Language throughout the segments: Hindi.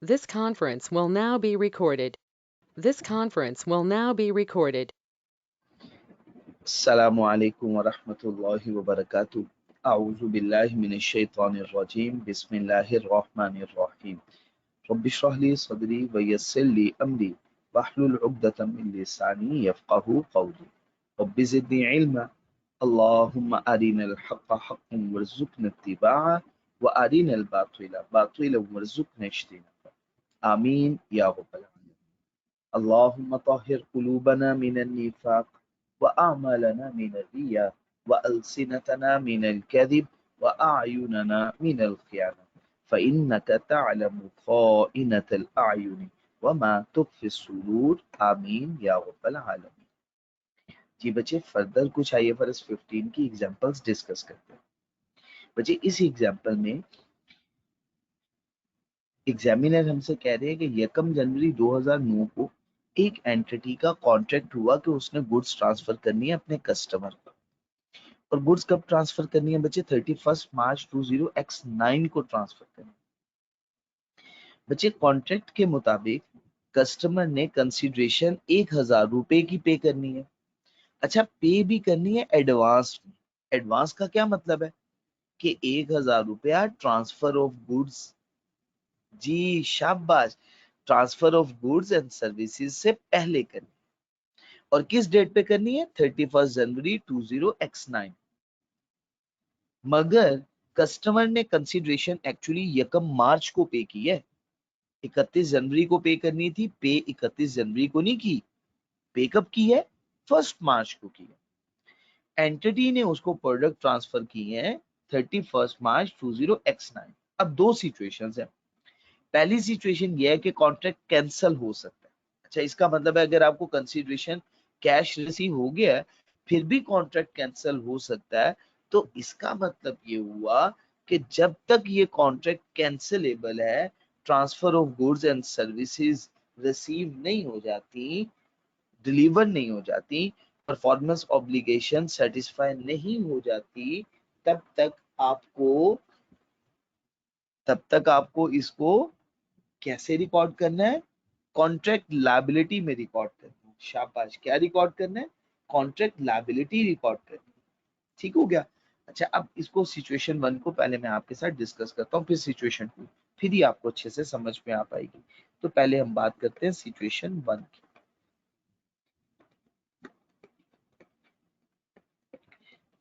This conference will now be recorded. This conference will now be recorded. अस्सलामु अलैकुम वरहमतुल्लाहि वबरकातुहू। अऊज़ु बिल्लाहि मिनश शैतानिर रजीम। बिस्मिल्लाहिर रहमानिर रहीम। रब्बि इश्रह ली सदरी व यस्सिर ली अमरी वहलुल उक़दतम मिन लिसानी यफ़क़हू क़ौली। रब्बि ज़िदनी इल्मा। अल्लाहुम्मा अरिनल हक़्क़ हक़्क़न वरज़ुक़ना इत्तिबाअह व अरिनल बातिला बातिलन वरज़ुक़ना इज्तिनाबह। आमीन या रब्बल आलमीन। अल्लाहुम्मा तहिर कुलूबना मिनन निफाक वअअमालना मिनर रिया वअलसिनतना मिनल कज़िब वअअयुनना मिनल ख़ियाना फ़इन्नका तअलमु ख़ाइनतल अयुनि वमा तुख़फ़ी सुदूर। आमीन या रब्बल आलमीन। जी बच्चे, फर्दर कुछ IFRS 15 की एग्जांपल्स डिस्कस करते हैं। बच्चे, इस एग्जांपल में एग्जामिनर हमसे कह रहे हैं कि 1 जनवरी 2009 को एक एंटिटी का कॉन्ट्रैक्ट हुआ कि उसने गुड्स ट्रांसफर करनी है अपने कस्टमर को। और गुड्स कब ट्रांसफर करनी है बच्चे? 31 मार्च 20X9 को ट्रांसफर करनी है। बच्चे, कॉन्ट्रैक्ट के मुताबिक कस्टमर ने कंसीडरेशन 1000 रुपए की पे करनी है। अच्छा, पे भी करनी है एडवांस में। एडवांस का क्या मतलब है कि 1000 रुपया ट्रांसफर ऑफ गुड्स। जी शाबाश, transfer of goods and services से पहले करनी है। और किस डेट पे करनी है? 31 जनवरी 20X9। मगर कस्टमर ने कंसीडरेशन एक्चुअली 1 मार्च को पे की है। 31 जनवरी को पे करनी थी, पे 31 जनवरी को नहीं की। पे कब की है? 1 मार्च को की है। एंटिटी ने उसको प्रोडक्ट ट्रांसफर किए हैं 31 मार्च 20X9। अब दो सिचुएशंस हैं। पहली सिचुएशन ये है कि कॉन्ट्रैक्ट कैंसिल हो सकता है। अच्छा, इसका मतलब है अगर आपको कंसीडरेशन कैश रिसीव हो गया है फिर भी कॉन्ट्रैक्ट कैंसिल हो सकता है। तो इसका मतलब ये हुआ कि जब तक ये कॉन्ट्रैक्ट कैंसिलेबल है, transfer of goods and services receive नहीं हो जाती, डिलीवर नहीं हो जाती, परफॉर्मेंस ऑब्लिगेशन सेटिस्फाई नहीं हो जाती, तब तक आपको इसको कैसे रिकॉर्ड करना है? कॉन्ट्रैक्ट लायबिलिटी में रिकॉर्ड करना है। शाबाश, क्या रिकॉर्ड करना है? कॉन्ट्रैक्ट लायबिलिटी रिकॉर्ड करनी है। ठीक हो गया? अच्छा, अब इसको सिचुएशन 1 को पहले मैं आपके साथ डिस्कस करता हूँ, फिर सिचुएशन 2, फिर ही आपको अच्छे से समझ में आ पाएगी। तो पहले हम बात करते हैं सिचुएशन 1 की।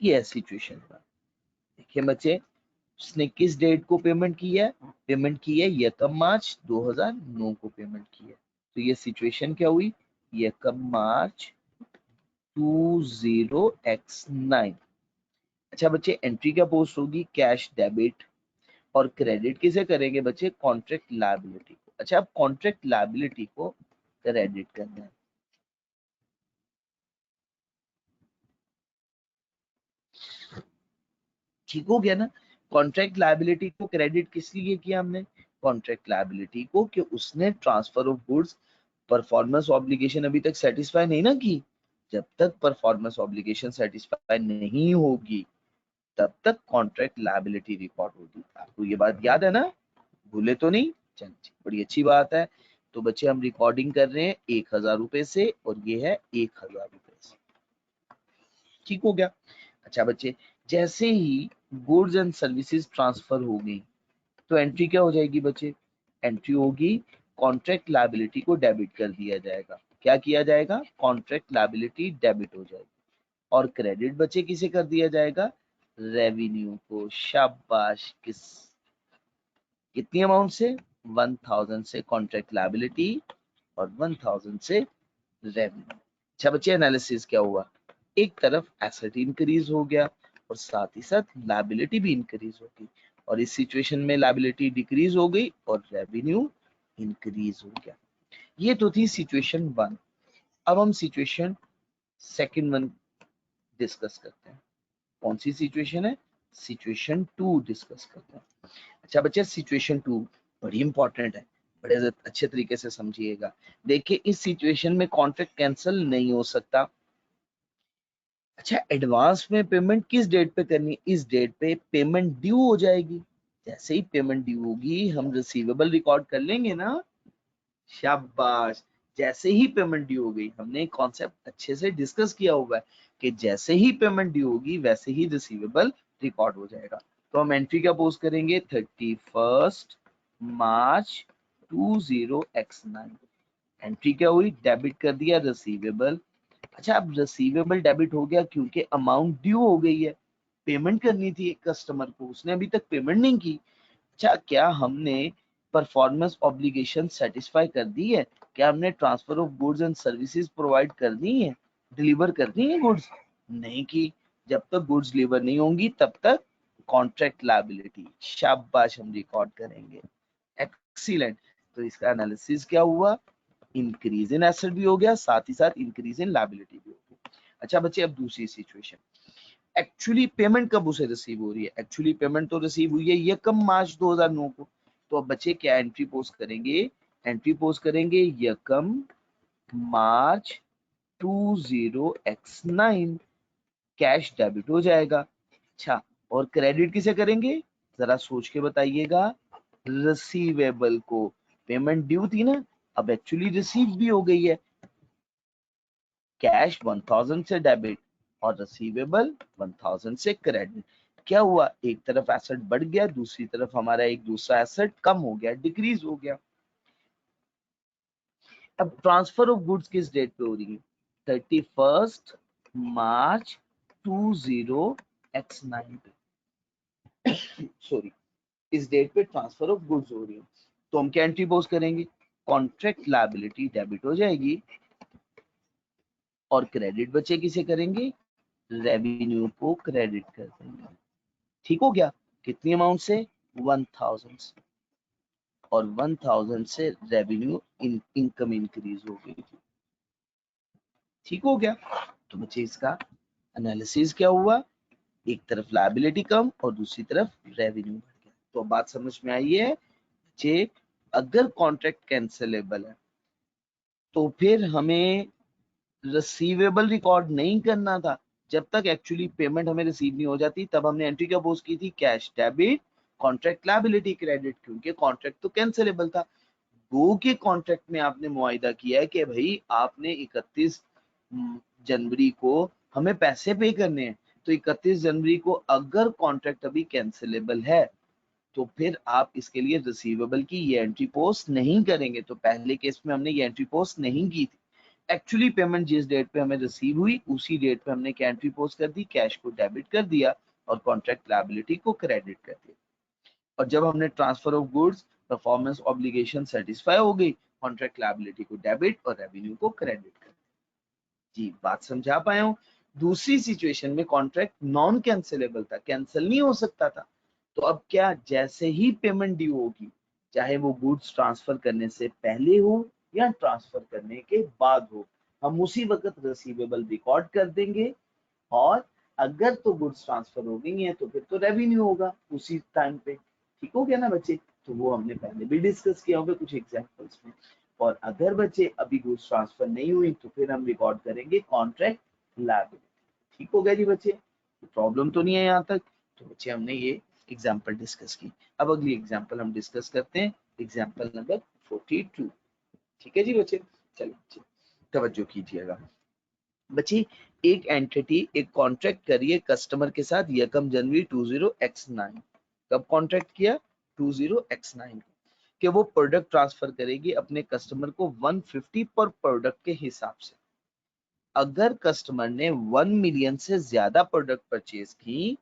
ये है सिचुएशन 1। देखिए बच्चे, उसने किस डेट को पेमेंट की है? पेमेंट की है 1 मार्च 2009 को पेमेंट की है। तो ये सिचुएशन क्या हुई? 1 मार्च 20X9। अच्छा बच्चे, एंट्री क्या पोस्ट होगी? Cash debit. और क्रेडिट किसे करेंगे बच्चे? कॉन्ट्रैक्ट लायबिलिटी को। अच्छा, अब कॉन्ट्रैक्ट लायबिलिटी को क्रेडिट करना है। ठीक हो गया ना? कॉन्ट्रैक्ट लायबिलिटी को क्रेडिट किस लिए किया हमने? कॉन्ट्रैक्ट लायबिलिटी को कि उसने transfer of goods performance obligation अभी तक सेटिस्फाई नहीं ना की। जब तक परफॉर्मेंस ऑब्लिगेशन सेटिस्फाई नहीं होगी तब तक कॉन्ट्रैक्ट लायबिलिटी रिकॉर्ड होगी। आपको ये बात याद है ना? भूले तो नहीं? चलिए, बड़ी अच्छी बात है। तो बच्चे, हम रिकॉर्डिंग कर रहे हैं 1000 रुपए से और ये है 1000 रुपए से। ठीक हो गया? अच्छा बच्चे, जैसे ही गुड्स एंड सर्विसेज ट्रांसफर हो गई तो एंट्री क्या हो जाएगी बच्चे? एंट्री होगी कॉन्ट्रैक्ट लायबिलिटी को डेबिट कर दिया जाएगा। क्या किया जाएगा? कॉन्ट्रैक्ट लायबिलिटी डेबिट हो जाएगी। और क्रेडिट बच्चे किसे कर दिया जाएगा? रेवेन्यू को। शाबाश, कितनी अमाउंट से? 1000 से कॉन्ट्रैक्ट लायबिलिटी और 1000 से रेवेन्यू। अच्छा बच्चे, एनालिसिस क्या हुआ? एक तरफ एसेट इंक्रीज हो गया और साथ ही साथ लायबिलिटी भी इंक्रीज हो गई। और इस सिचुएशन में लायबिलिटी डिक्रीज हो गई और रेवेन्यू इंक्रीज हो गया। ये तो थी सिचुएशन 1। अब हम सिचुएशन सेकंड 1 डिस्कस करते हैं। कौन सी सिचुएशन है? सिचुएशन 2 डिस्कस करते हैं। अच्छा बच्चे, सिचुएशन 2 बड़ी इंपॉर्टेंट है, बड़े अच्छे तरीके से समझिएगा। देखिए, इस सिचुएशन में कॉन्ट्रैक्ट कैंसिल नहीं हो सकता। अच्छा, एडवांस में पेमेंट किस डेट पे करनी है? इस डेट पे पेमेंट ड्यू हो जाएगी। जैसे ही पेमेंट ड्यू होगी हम रिसीवेबल रिकॉर्ड कर लेंगे ना। शाबाश। जैसे ही पेमेंट ड्यू हो गई, हमने कॉन्सेप्ट अच्छे से डिस्कस किया हुआ है कि जैसे ही पेमेंट ड्यू होगी वैसे ही रिसीवेबल रिकॉर्ड हो जाएगा। तो हम एंट्री क्या पोस्ट करेंगे, 31 मार्च 20x9। एंट्री क्या हुई, डेबिट कर दिया रिसीवेबल। अच्छा, अब रिसीवेबल डेबिट हो गया क्योंकि अमाउंट ड्यू हो गई है, पेमेंट करनी थी एक कस्टमर को, उसने अभी तक पेमेंट नहीं की। अच्छा, क्या हमने परफॉर्मेंस ऑब्लिगेशन सेटिस्फाई कर दी है? क्या हमने transfer of goods and services provide कर दी है, डिलीवर कर दी है गुड्स? नहीं की। जब तक गुड्स डिलीवर नहीं होंगी तब तक कॉन्ट्रैक्ट लायबिलिटी, शाबाश, हम रिकॉर्ड करेंगे। एक्सीलेंट। तो इसका एनालिसिस क्या हुआ, इंक्रीज इन एसेट भी हो गया, साथ ही साथ इंक्रीज इन लायबिलिटी भी हो गई। अच्छा बच्चे, अब दूसरी सिचुएशन, एक्चुअली पेमेंट कब उसे रिसीव हो रही है? एक्चुअली पेमेंट तो रिसीव हुई है यकम मार्च 2009 को। तो अब बच्चे क्या एंट्री पोस्ट करेंगे, एंट्री पोस्ट करेंगे यकम मार्च 20x9, कैश डेबिट हो जाएगा। अच्छा, और क्रेडिट किसे करेंगे, जरा सोच के बताइएगा। रिसीवेबल को, पेमेंट ड्यू थी ना, अब एक्चुअली रिसीव भी हो गई है, कैश 1000 से डेबिट और रिसीवेबल 1000 से क्रेडिट। क्या हुआ, एक तरफ एसेट बढ़ गया, दूसरी तरफ हमारा एक दूसरा एसेट कम हो गया, डिक्रीज हो गया। अब ट्रांसफर ऑफ गुड्स किस डेट पे हो रही है, 31 मार्च 20x9 पे, सॉरी, इस डेट पे ट्रांसफर ऑफ गुड्स हो रही है। तो हम क्या एंट्री पोस्ट करेंगे, कॉन्ट्रैक्ट लायबिलिटी डेबिट हो जाएगी और क्रेडिट बचे किसे करेंगे, रेवेन्यू को क्रेडिट कर देंगे। ठीक हो गया, कितनी अमाउंट से, 1000 से, और 1000 से रेवेन्यू इनकम इंक्रीज हो गई थी। ठीक हो गया। तो बच्चे इसका एनालिसिस क्या हुआ, एक तरफ लायबिलिटी कम और दूसरी तरफ रेवेन्यू बढ़ गया। तो बात समझ में आई है बच्चे, अगर कॉन्ट्रैक्ट कैंसिलेबल है तो फिर हमें रिसीवेबल रिकॉर्ड नहीं करना था। जब तक एक्चुअली पेमेंट हमें रिसीव नहीं हो जाती तब हमने एंट्री क्या पोस्ट की थी, cash debit, contract liability credit, क्योंकि कॉन्ट्रैक्ट तो कैंसिलेबल था। गो के कॉन्ट्रैक्ट में आपने मुआयदा किया है कि भाई आपने 31 जनवरी को हमें पैसे पे करने हैं, तो 31 जनवरी को अगर कॉन्ट्रैक्ट अभी कैंसिलेबल है तो फिर आप इसके लिए रिसीवेबल की ये एंट्री पोस्ट नहीं करेंगे। तो पहले केस में हमने ये एंट्री पोस्ट नहीं की थी। एक्चुअली पेमेंट जिस डेट पे हमें रिसीव हुई उसी डेट पे हमने क्या एंट्री पोस्ट कर दी, कैश को डेबिट कर दिया और कॉन्ट्रैक्ट लायबिलिटी को क्रेडिट कर दिया। और जब हमने transfer of goods performance obligation satisfy हो गई, कॉन्ट्रैक्ट लायबिलिटी को डेबिट और रेवेन्यू को क्रेडिट कर दिया। जी, बात समझा पाए हो। दूसरी सिचुएशन में कॉन्ट्रैक्ट नॉन कैंसिलेबल था, कैंसिल नहीं हो सकता था। तो अब क्या, जैसे ही पेमेंट ड्यू होगी, चाहे वो गुड्स ट्रांसफर करने से पहले हो या ट्रांसफर करने के बाद हो, हम उसी वक्त रिसीवेबल रिकॉर्ड कर देंगे। और अगर तो गुड्स ट्रांसफर हो गई है तो फिर तो रेवेन्यू होगा उसी टाइम पे। ठीक हो गया ना बच्चे, तो वो हमने पहले भी डिस्कस किया होगा कुछ एग्जांपल्स में। और अगर बच्चे अभी गुड्स ट्रांसफर नहीं हुई तो फिर हम रिकॉर्ड करेंगे कॉन्ट्रैक्ट लायबिलिटी। ठीक हो गया जी बच्चे, प्रॉब्लम तो नहीं है यहाँ तक? तो बच्चे हमने ये एग्जांपल डिस्कस की। अब अगली एग्जांपल हम डिस्कस करते हैं, एग्जांपल नंबर 42। ठीक है जी बच्चे, चलिए तवज्जो कीजिएगा। बच्चे, एक एंटिटी एक कॉन्ट्रैक्ट करिए कस्टमर के साथ यकम जनवरी 20x9। कब कॉन्ट्रैक्ट किया, 20x9 कि वो प्रोडक्ट ट्रांसफर करेगी अपने कस्टमर को 150 पर प्रोडक्ट के हिसाब से। अगर कस्टमर ने 1 मिलियन से ज्यादा प्रोडक्ट परचेज की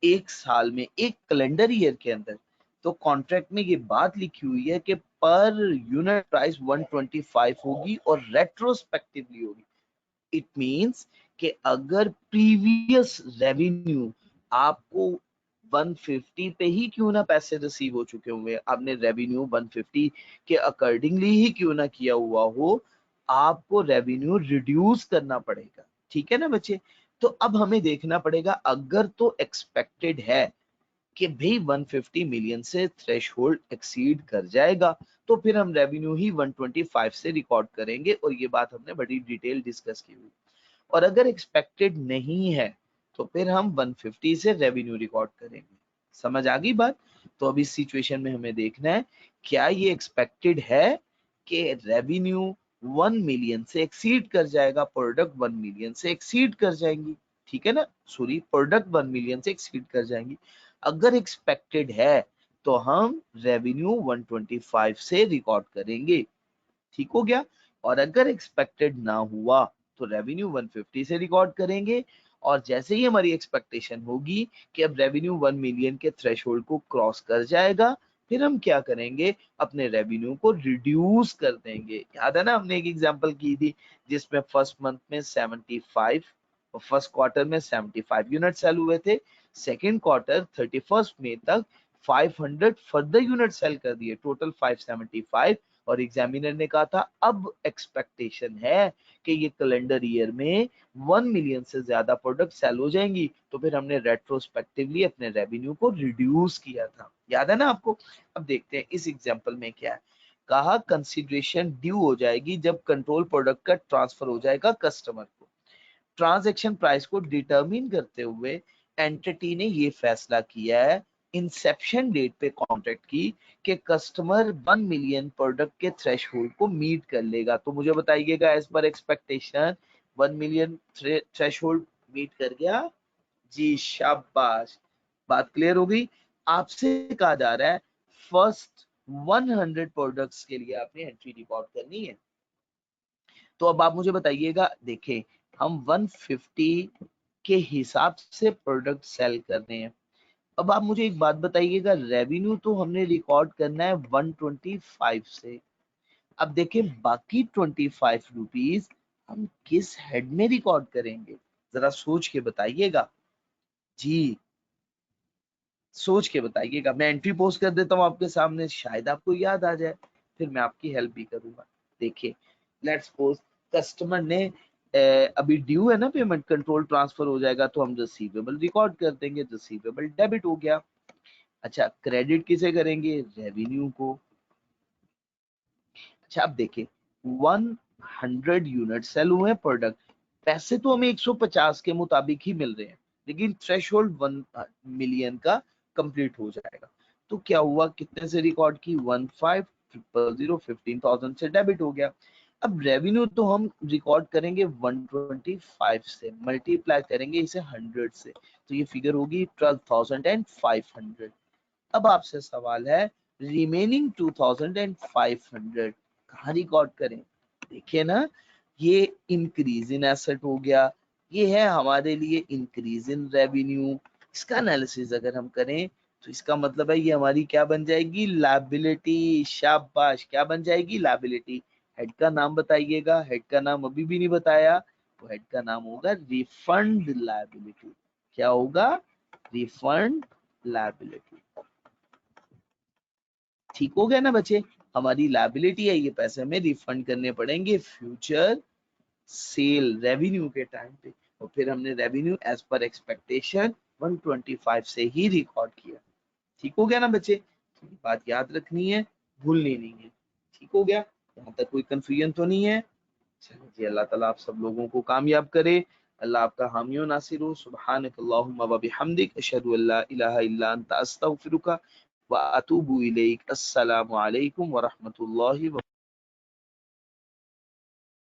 एक साल में, एक कैलेंडर ईयर के अंदर, तो कॉन्ट्रैक्ट में ये बात लिखी हुई है कि पर यूनिट प्राइस 125 होगी और रेट्रोस्पेक्टिवली होगी। इट मींस कि अगर प्रीवियस रेवेन्यू आपको 150 पे ही क्यों ना पैसे रिसीव हो चुके होंगे, आपने रेवेन्यू 150 के अकॉर्डिंगली ही क्यों ना किया हुआ हो, आपको रेवेन्यू रिड्यूस करना पड़ेगा। ठीक है ना बच्चे? तो अब हमें देखना पड़ेगा, अगर तो एक्सपेक्टेड है कि भाई 150 मिलियन से थ्रेशहोल्ड एक्सीड कर जाएगा तो फिर हम रेवेन्यू ही 125 से रिकॉर्ड करेंगे, और ये बात हमने बड़ी डिटेल डिस्कस की हुई। और अगर एक्सपेक्टेड नहीं है तो फिर हम 150 से रेवेन्यू रिकॉर्ड करेंगे। समझ आ गई बात? तो अब इस सिचुएशन में हमें देखना है क्या ये एक्सपेक्टेड है कि रेवेन्यू 1 मिलियन से एक्सीड कर जाएगा, प्रोडक्ट 1 मिलियन से एक्सीड कर जाएंगी, ठीक है ना, सॉरी प्रोडक्ट 1 मिलियन से एक्सीड कर जाएंगी। अगर एक्सपेक्टेड है तो हम रेवेन्यू 125 से रिकॉर्ड करेंगे, ठीक हो गया। और अगर एक्सपेक्टेड ना हुआ तो रेवेन्यू 150 से रिकॉर्ड करेंगे। और जैसे ही हमारी एक्सपेक्टेशन होगी कि अब रेवेन्यू 1 मिलियन के थ्रेशोल्ड को क्रॉस कर जाएगा, फिर हम क्या करेंगे, अपने रेवेन्यू को रिड्यूस कर देंगे। याद है ना, हमने एक एग्जांपल की थी जिसमें फर्स्ट मंथ में 75 और फर्स्ट क्वार्टर में 75 यूनिट सेल हुए थे, सेकेंड क्वार्टर 31 मई तक 500 फर्दर यूनिट सेल कर दिए, टोटल 575। और एग्जामिनर ने कहा था अब एक्सपेक्टेशन है कि ये कैलेंडर ईयर में 1 मिलियन से ज्यादा प्रोडक्ट सेल हो जाएंगी, तो फिर हमने रेट्रोस्पेक्टिवली अपने रेवेन्यू को रिड्यूस किया था, याद है ना आपको। अब देखते हैं इस एग्जांपल में क्या है, कहा कंसीडरेशन ड्यू हो जाएगी जब कंट्रोल प्रोडक्ट का ट्रांसफर हो जाएगा कस्टमर को। ट्रांजैक्शन प्राइस को डिटरमिन करते हुए एंटिटी ने ये फैसला किया है इंसेप्शन डेट पे कॉन्ट्रैक्ट की कि कस्टमर 1 मिलियन प्रोडक्ट के थ्रेशोल्ड को मीट कर लेगा। तो मुझे बताइएगा as per expectation 1 million threshold meet कर गया जी, शाबाश, बात क्लियर हो गई। आपसे कहा जा रहा है फर्स्ट 100 प्रोडक्ट्स के लिए आपने एंट्री रिकॉर्ड करनी है। तो अब आप मुझे बताइएगा, देखें हम 150 के हिसाब से प्रोडक्ट सेल कर रहे हैं। अब आप मुझे एक बात बताइएगा, रेवेन्यू तो हमने रिकॉर्ड करना है 125 से। अब देखें बाकी 25 रुपीज हम किस हेड में रिकॉर्ड करेंगे, जरा सोच के बताइएगा जी, सोच के बताइएगा। मैं एंट्री पोस्ट कर देता हूँ आपके सामने, शायद आपको याद आ जाए, फिर मैं आपकी हेल्प भी करूंगा। देखिए लेट्स सपोज कस्टमर ने अभी ड्यू है ना पेमेंट, कंट्रोल ट्रांसफर हो जाएगा तो हम रिसीवेबल रिकॉर्ड कर देंगे, रिसीवेबल डेबिट हो गया। अच्छा क्रेडिट किसे करेंगे, रेवेन्यू को। अच्छा अब देखिए 100 यूनिट सेल हुए हैं प्रोडक्ट, पैसे तो हमें 150 के मुताबिक ही मिल रहे हैं, लेकिन थ्रेशोल्ड 1 मिलियन का कंप्लीट हो जाएगा। तो क्या हुआ, कितने से रिकॉर्ड की, 1500 15,000 से डेबिट हो गया। अब रेवेन्यू तो हम रिकॉर्ड करेंगे 125 से, मल्टीप्लाई करेंगे इसे 100 से, तो ये फिगर होगी 12,500। अब आपसे सवाल है रिमेनिंग 2500 कहाँ रिकॉर्ड करें। देखिए ना, ये इंक्रीज इन एसेट हो गया, ये है हमारे लिए इंक्रीज इन रेवेन्यू। इसका एनालिसिस अगर हम करें तो इसका मतलब है ये हमारी क्या बन जाएगी, लायबिलिटी। शाबाश, क्या बन जाएगी, लायबिलिटी। हेड का नाम बताइएगा, हेड का नाम अभी भी नहीं बताया, तो हेड का नाम होगा रिफंड लायबिलिटी। क्या होगा, रिफंड लायबिलिटी। ठीक हो गया ना बच्चे, हमारी लायबिलिटी है, ये पैसे हमें रिफंड करने पड़ेंगे फ्यूचर सेल रेवेन्यू के टाइम पे। और फिर हमने रेवेन्यू एज पर एक्सपेक्टेशन 125 से ही रिकॉर्ड किया। ठीक हो गया ना बच्चे, तो ये बात याद रखनी है, भूलनी नहीं है। ठीक हो गया, यहाँ तक कोई कंफ्यूजन तो नहीं है। चलो जी, अल्लाह ताला आप सब लोगों को कामयाब करे, अल्लाह आपका हामी और नासिर हो। सुब्हानक अल्लाहुम्मा व बिहम्दिक अशहदु अल्ला इलाहा इल्ला अंता अस्तगफिरुका व अतूबु इलैक। अस्सलामु अलैकुम व रहमतुल्लाहि व